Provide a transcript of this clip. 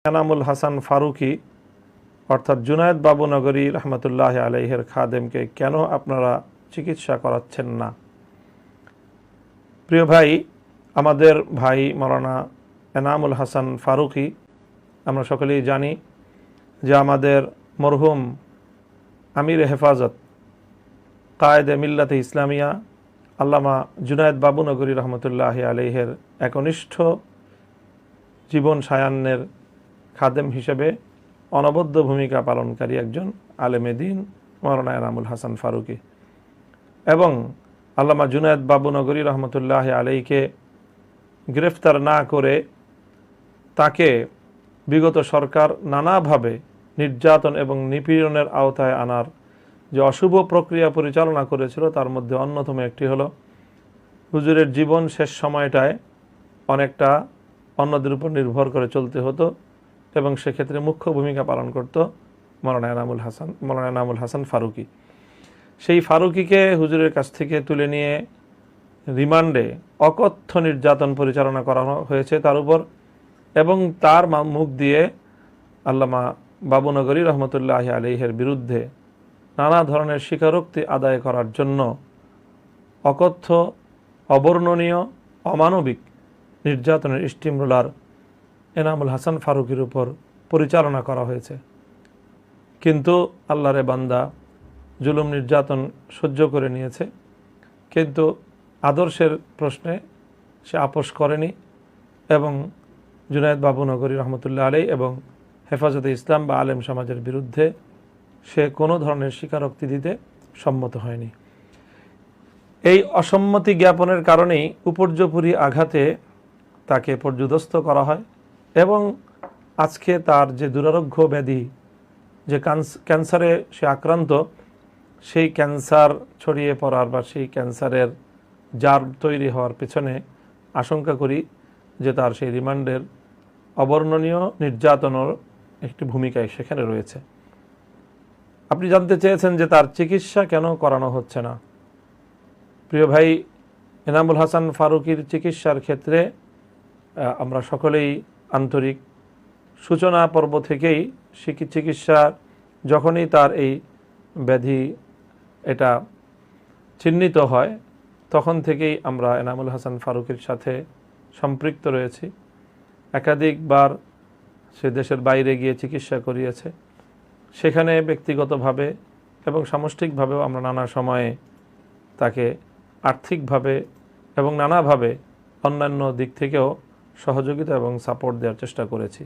এনামুল হাসান ফারুকি অর্থাৎ জুনায়েদ বাবুনগরী রহমতুল্লাহ আলাইহের খাদেমকে কেন আপনারা চিকিৎসা করাচ্ছেন না? প্রিয় ভাই, আমাদের ভাই মাওলানা এনামুল হাসান ফারুকি, আমরা সকলেই জানি যে আমাদের মরহুম আমির হেফাজত কায়েদে মিল্লাতে ইসলামিয়া আল্লামা জুনায়েদ বাবুনগরী রহমতুল্লাহ আলাইহের একনিষ্ঠ জীবন সায়ান্নের খাদেম হিসেবে অনবদ্য ভূমিকা পালনকারী একজন আলেমে দ্বীন মাওলানা এনামুল হাসান ফারুকি, এবং আল্লামা জুনায়েদ বাবুনগরী রহমতুল্লাহ আলাইকে গ্রেফতার না করে তাকে বিগত সরকার নানাভাবে নির্যাতন এবং নিপীড়নের আওতায় আনার যে অশুভ প্রক্রিয়া পরিচালনা করেছিল, তার মধ্যে অন্যতম একটি হলো হুজুরের জীবন শেষ সময়টায় অনেকটা অন্যদের উপর নির্ভর করে চলতে হতো, এবং সেক্ষেত্রে মুখ্য ভূমিকা পালন করত মাওলানা এনামুল হাসান ফারুকি। সেই ফারুকিকে হুজুরের কাছ থেকে তুলে নিয়ে রিমান্ডে অকথ্য নির্যাতন পরিচালনা করা হয়েছে তার উপর, এবং তার মুখ দিয়ে আল্লামা বাবুনগরী রহমতুল্লাহ আলাইহের বিরুদ্ধে নানা ধরনের স্বীকারোক্তি আদায় করার জন্য অকথ্য, অবর্ণনীয়, অমানবিক নির্যাতনের স্টিমরোলার এনামুল হাসান ফারুকির উপর পরিচালনা করা হয়েছে। কিন্তু আল্লাহরে বান্দা জুলুম নির্যাতন সহ্য করে নিয়েছে, কিন্তু আদর্শের প্রশ্নে সে আপোষ করেনি, এবং জুনায়েদ বাবুনগরী রহমতুল্লাহ আলাইহি এবং হেফাজতে ইসলাম বা আলেম সমাজের বিরুদ্ধে সে কোনো ধরনের স্বীকারোক্তি দিতে সম্মত হয়নি। এই অসম্মতি জ্ঞাপনের কারণেই উপর্যুপরি আঘাতে তাকে পর্যুদস্ত করা হয়, এবং আজকে তার যে দুরারোগ্য ব্যাধি, যে ক্যান্সারে সে আক্রান্ত, সেই ক্যান্সার ছড়িয়ে পড়ার বা সেই ক্যান্সারের জার তৈরি হওয়ার পেছনে আশঙ্কা করি যে তার সেই রিমান্ডের অবর্ণনীয় নির্যাতনের একটি ভূমিকায় সেখানে রয়েছে। আপনি জানতে চেয়েছেন যে তার চিকিৎসা কেন করানো হচ্ছে না। প্রিয় ভাই, এনামুল হাসান ফারুকির চিকিৎসার ক্ষেত্রে আমরা সকলেই আন্তরিক। সূচনা পর্ব থেকেই চিকিৎসা যখনই তার এই ব্যাধি এটা চিহ্নিত হয়, তখন থেকেই আমরা এনামুল হাসান ফারুকির সাথে সম্পৃক্ত রয়েছি। একাধিকবার সে দেশের বাইরে গিয়ে চিকিৎসা করিয়েছে, সেখানে ব্যক্তিগতভাবে এবং সামষ্টিকভাবেও আমরা নানা সময়ে তাকে আর্থিকভাবে এবং নানাভাবে অন্যান্য দিক থেকেও সহযোগিতা এবং সাপোর্ট দেওয়ার চেষ্টা করেছি।